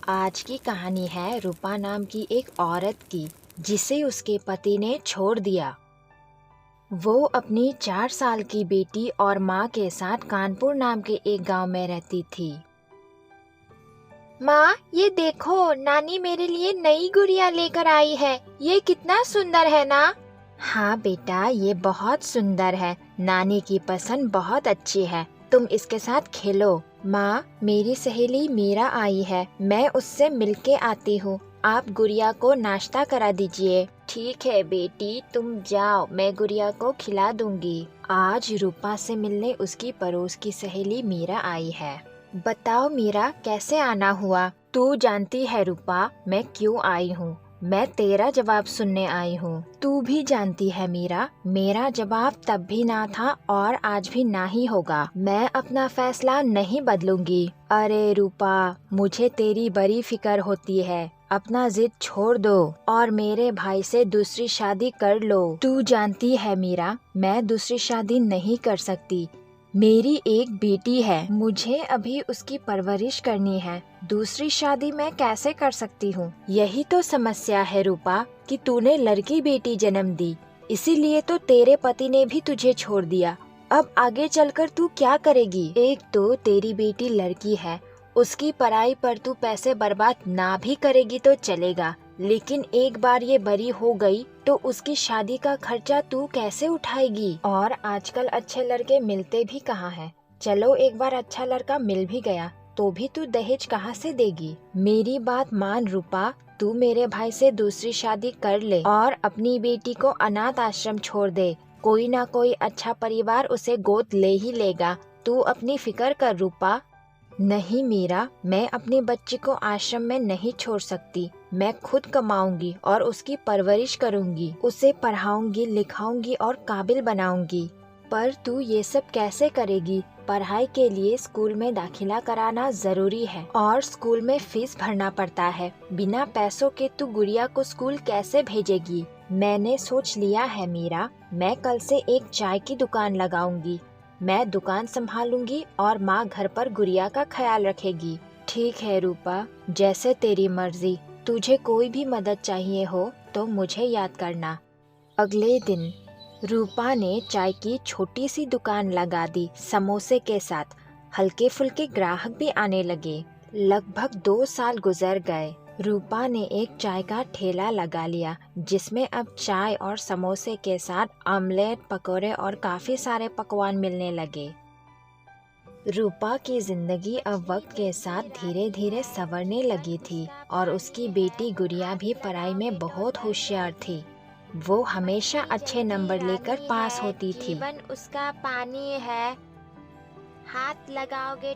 आज की कहानी है रूपा नाम की एक औरत की जिसे उसके पति ने छोड़ दिया। वो अपनी 4 साल की बेटी और माँ के साथ कानपुर नाम के एक गांव में रहती थी। माँ, ये देखो, नानी मेरे लिए नई गुड़िया लेकर आई है। ये कितना सुंदर है ना? हाँ बेटा, ये बहुत सुंदर है। नानी की पसंद बहुत अच्छी है। तुम इसके साथ खेलो। माँ, मेरी सहेली मीरा आई है। मैं उससे मिलके आती हूँ। आप गुड़िया को नाश्ता करा दीजिए। ठीक है बेटी, तुम जाओ, मैं गुड़िया को खिला दूंगी। आज रूपा से मिलने उसकी पड़ोस की सहेली मीरा आई है। बताओ मीरा, कैसे आना हुआ? तू जानती है रूपा, मैं क्यों आई हूँ। मैं तेरा जवाब सुनने आई हूँ। तू भी जानती है मीरा, मेरा जवाब तब भी ना था और आज भी ना ही होगा। मैं अपना फैसला नहीं बदलूंगी। अरे रूपा, मुझे तेरी बड़ी फिक्र होती है। अपना जिद छोड़ दो और मेरे भाई से दूसरी शादी कर लो। तू जानती है मीरा, मैं दूसरी शादी नहीं कर सकती। मेरी एक बेटी है, मुझे अभी उसकी परवरिश करनी है। दूसरी शादी मैं कैसे कर सकती हूँ? यही तो समस्या है रूपा कि तूने लड़की बेटी जन्म दी, इसीलिए तो तेरे पति ने भी तुझे छोड़ दिया। अब आगे चलकर तू क्या करेगी? एक तो तेरी बेटी लड़की है, उसकी पढ़ाई पर तू पैसे बर्बाद ना भी करेगी तो चलेगा, लेकिन एक बार ये बड़ी हो गई तो उसकी शादी का खर्चा तू कैसे उठाएगी? और आजकल अच्छे लड़के मिलते भी कहाँ हैं? चलो एक बार अच्छा लड़का मिल भी गया तो भी तू दहेज कहाँ से देगी? मेरी बात मान रूपा, तू मेरे भाई से दूसरी शादी कर ले और अपनी बेटी को अनाथ आश्रम छोड़ दे। कोई ना कोई अच्छा परिवार उसे गोद ले ही लेगा। तू अपनी फिक्र कर रूपा। नहीं मीरा, मैं अपनी बच्ची को आश्रम में नहीं छोड़ सकती। मैं खुद कमाऊंगी और उसकी परवरिश करूंगी, उसे पढ़ाऊंगी, लिखाऊंगी और काबिल बनाऊंगी। पर तू ये सब कैसे करेगी? पढ़ाई के लिए स्कूल में दाखिला कराना जरूरी है और स्कूल में फीस भरना पड़ता है। बिना पैसों के तू गुड़िया को स्कूल कैसे भेजेगी? मैंने सोच लिया है मीरा, मैं कल से एक चाय की दुकान लगाऊंगी। मैं दुकान संभालूंगी और माँ घर पर गुड़िया का ख्याल रखेगी। ठीक है रूपा, जैसे तेरी मर्जी। तुझे कोई भी मदद चाहिए हो तो मुझे याद करना। अगले दिन रूपा ने चाय की छोटी सी दुकान लगा दी, समोसे के साथ। हल्के फुल्के ग्राहक भी आने लगे। लगभग 2 साल गुजर गए। रूपा ने एक चाय का ठेला लगा लिया, जिसमें अब चाय और समोसे के साथ ऑमलेट, पकोड़े और काफी सारे पकवान मिलने लगे। रूपा की जिंदगी अब वक्त के साथ धीरे धीरे संवरने लगी थी और उसकी बेटी गुड़िया भी पढ़ाई में बहुत होशियार थी। वो हमेशा अच्छे नंबर लेकर पास होती थी। जीवन उसका पानी है, हाथ लगाओगे।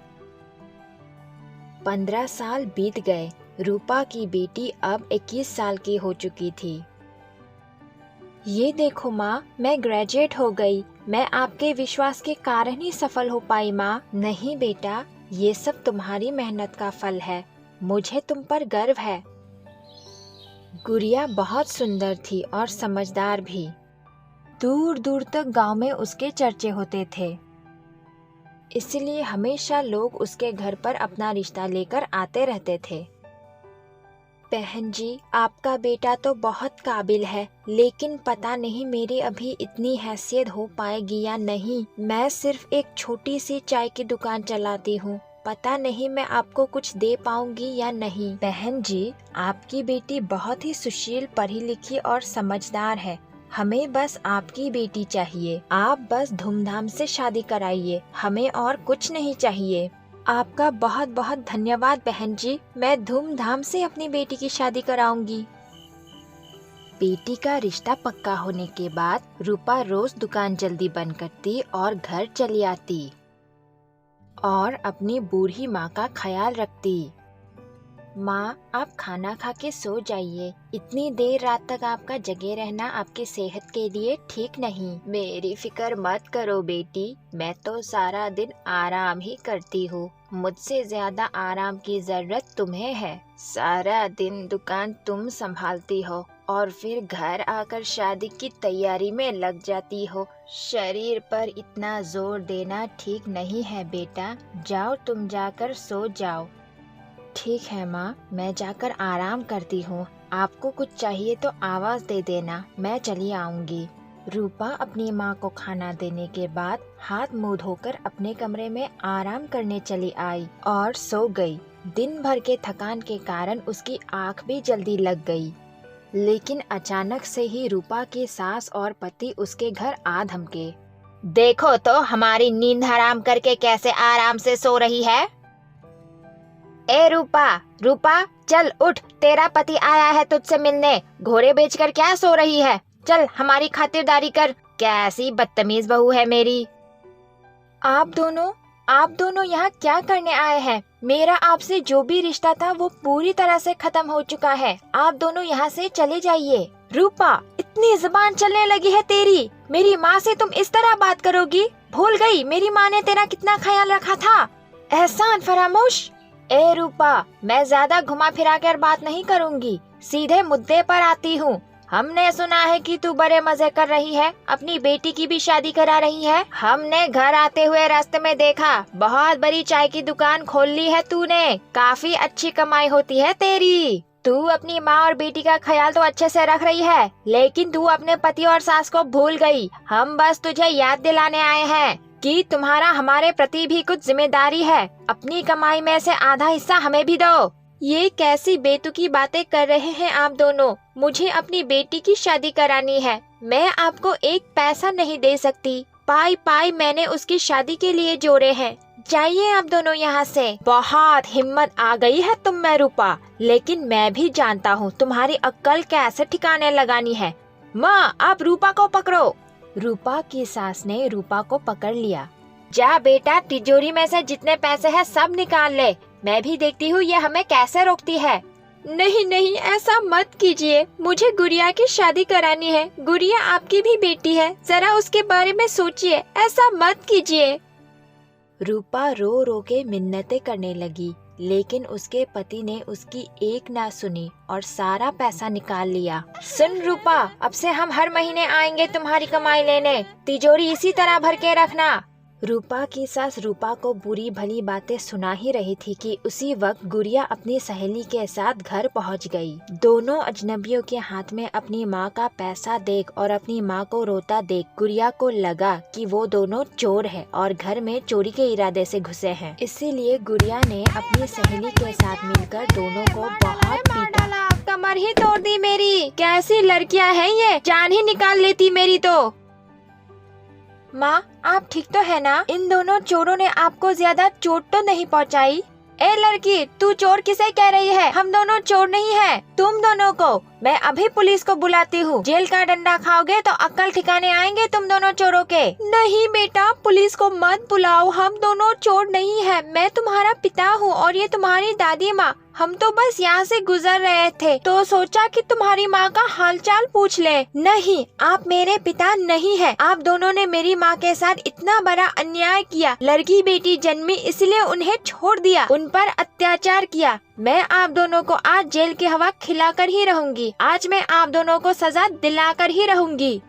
15 साल बीत गए। रूपा की बेटी अब 21 साल की हो चुकी थी। ये देखो माँ, मैं ग्रेजुएट हो गई। मैं आपके विश्वास के कारण ही सफल हो पाई माँ। नहीं बेटा, ये सब तुम्हारी मेहनत का फल है। मुझे तुम पर गर्व है। गुड़िया बहुत सुंदर थी और समझदार भी। दूर दूर तक गांव में उसके चर्चे होते थे, इसलिए हमेशा लोग उसके घर पर अपना रिश्ता लेकर आते रहते थे। बहन जी, आपका बेटा तो बहुत काबिल है, लेकिन पता नहीं मेरी अभी इतनी हैसियत हो पाएगी या नहीं। मैं सिर्फ एक छोटी सी चाय की दुकान चलाती हूँ। पता नहीं मैं आपको कुछ दे पाऊंगी या नहीं। बहन जी, आपकी बेटी बहुत ही सुशील, पढ़ी लिखी और समझदार है। हमें बस आपकी बेटी चाहिए। आप बस धूमधाम से शादी कराइए, हमें और कुछ नहीं चाहिए। आपका बहुत बहुत धन्यवाद बहन जी, मैं धूमधाम से अपनी बेटी की शादी कराऊंगी। बेटी का रिश्ता पक्का होने के बाद रूपा रोज दुकान जल्दी बंद करती और घर चली आती और अपनी बूढ़ी माँ का ख्याल रखती। माँ, आप खाना खा के सो जाइए। इतनी देर रात तक आपका जगे रहना आपकी सेहत के लिए ठीक नहीं। मेरी फिक्र मत करो बेटी, मैं तो सारा दिन आराम ही करती हूँ। मुझसे ज्यादा आराम की जरूरत तुम्हें है। सारा दिन दुकान तुम संभालती हो और फिर घर आकर शादी की तैयारी में लग जाती हो। शरीर पर इतना जोर देना ठीक नहीं है बेटा। जाओ, तुम जाकर सो जाओ। ठीक है माँ, मैं जाकर आराम करती हूँ। आपको कुछ चाहिए तो आवाज दे देना, मैं चली आऊंगी। रूपा अपनी माँ को खाना देने के बाद हाथ मुंह धोकर अपने कमरे में आराम करने चली आई और सो गई। दिन भर के थकान के कारण उसकी आँख भी जल्दी लग गई। लेकिन अचानक से ही रूपा की सास और पति उसके घर आ धमके। देखो तो हमारी नींद हराम करके कैसे आराम से सो रही है। ए रूपा, रूपा चल उठ, तेरा पति आया है तुझसे मिलने। घोड़े बेचकर क्या सो रही है? चल हमारी खातिरदारी कर। कैसी बदतमीज बहू है मेरी। आप दोनों यहाँ क्या करने आए हैं? मेरा आपसे जो भी रिश्ता था वो पूरी तरह से खत्म हो चुका है। आप दोनों यहाँ से चले जाइए। रूपा, इतनी जुबान चलने लगी है तेरी? मेरी माँ से तुम इस तरह बात करोगी? भूल गई मेरी माँ ने तेरा कितना ख्याल रखा था। एहसान फरामोश। ए रूपा, मैं ज्यादा घुमा फिरा कर बात नहीं करूँगी, सीधे मुद्दे पर आती हूँ। हमने सुना है कि तू बड़े मजे कर रही है, अपनी बेटी की भी शादी करा रही है। हमने घर आते हुए रास्ते में देखा, बहुत बड़ी चाय की दुकान खोल ली है तूने। काफी अच्छी कमाई होती है तेरी। तू अपनी माँ और बेटी का ख्याल तो अच्छे से रख रही है, लेकिन तू अपने पति और सास को भूल गई। हम बस तुझे याद दिलाने आए हैं कि तुम्हारा हमारे प्रति भी कुछ जिम्मेदारी है। अपनी कमाई में से आधा हिस्सा हमें भी दो। ये कैसी बेतुकी बातें कर रहे हैं आप दोनों? मुझे अपनी बेटी की शादी करानी है। मैं आपको एक पैसा नहीं दे सकती। पाई पाई मैंने उसकी शादी के लिए जोड़े हैं। जाइए आप दोनों यहाँ से। बहुत हिम्मत आ गई है तुम में रूपा, लेकिन मैं भी जानता हूँ तुम्हारी अक्ल कैसे ठिकाने लगानी है। माँ, आप रूपा को पकड़ो। रूपा की सास ने रूपा को पकड़ लिया। जा बेटा, तिजोरी में से जितने पैसे हैं सब निकाल ले। मैं भी देखती हूँ ये हमें कैसे रोकती है। नहीं नहीं, ऐसा मत कीजिए। मुझे गुड़िया की शादी करानी है। गुड़िया आपकी भी बेटी है, जरा उसके बारे में सोचिए। ऐसा मत कीजिए। रूपा रो रो के मिन्नतें करने लगी, लेकिन उसके पति ने उसकी एक ना सुनी और सारा पैसा निकाल लिया। सुन रूपा, अब से हम हर महीने आएंगे तुम्हारी कमाई लेने। तिजोरी इसी तरह भर के रखना। रूपा की सास रूपा को बुरी भली बातें सुना ही रही थी कि उसी वक्त गुड़िया अपनी सहेली के साथ घर पहुंच गई। दोनों अजनबियों के हाथ में अपनी माँ का पैसा देख और अपनी माँ को रोता देख गुड़िया को लगा कि वो दोनों चोर हैं और घर में चोरी के इरादे से घुसे हैं। इसीलिए गुड़िया ने अपनी सहेली के साथ मिलकर दोनों को बहुत पीटा। कमर ही तोड़ दी मेरी। कैसी लड़कियां हैं ये, जान ही निकाल लेती मेरी तो। माँ, आप ठीक तो है ना? इन दोनों चोरों ने आपको ज्यादा चोट तो नहीं पहुँचाई? ए लड़की, तू चोर किसे कह रही है? हम दोनों चोर नहीं हैं। तुम दोनों को मैं अभी पुलिस को बुलाती हूँ। जेल का डंडा खाओगे तो अक्ल ठिकाने आएंगे तुम दोनों चोरों के। नहीं बेटा, पुलिस को मत बुलाओ। हम दोनों चोर नहीं है। मैं तुम्हारा पिता हूँ और ये तुम्हारी दादी माँ। हम तो बस यहाँ से गुजर रहे थे तो सोचा कि तुम्हारी माँ का हालचाल पूछ ले। नहीं, आप मेरे पिता नहीं है। आप दोनों ने मेरी माँ के साथ इतना बड़ा अन्याय किया। लड़की बेटी जन्मी इसलिए उन्हें छोड़ दिया, उन पर अत्याचार किया। मैं आप दोनों को आज जेल की हवा खिलाकर ही रहूंगी। आज मैं आप दोनों को सजा दिलाकर ही रहूंगी।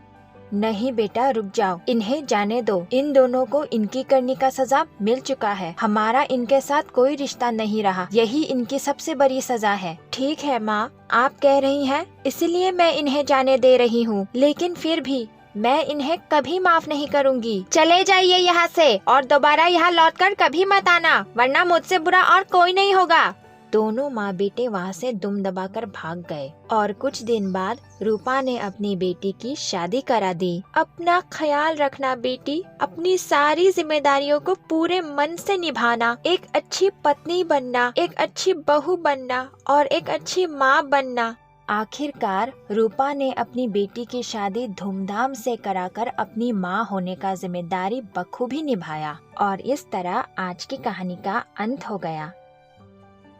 नहीं बेटा, रुक जाओ, इन्हें जाने दो। इन दोनों को इनकी करनी का सजा मिल चुका है। हमारा इनके साथ कोई रिश्ता नहीं रहा, यही इनकी सबसे बड़ी सजा है। ठीक है माँ, आप कह रही हैं, इसलिए मैं इन्हें जाने दे रही हूँ, लेकिन फिर भी मैं इन्हें कभी माफ नहीं करूँगी। चले जाइए यहाँ से और दोबारा यहाँ लौटकर कभी मत आना, वरना मुझसे बुरा और कोई नहीं होगा। दोनों माँ बेटे वहाँ से दुम दबाकर भाग गए और कुछ दिन बाद रूपा ने अपनी बेटी की शादी करा दी। अपना ख्याल रखना बेटी, अपनी सारी जिम्मेदारियों को पूरे मन से निभाना, एक अच्छी पत्नी बनना, एक अच्छी बहू बनना और एक अच्छी माँ बनना। आखिरकार रूपा ने अपनी बेटी की शादी धूमधाम से कराकर अपनी माँ होने का जिम्मेदारी बखूबी निभाया और इस तरह आज की कहानी का अंत हो गया।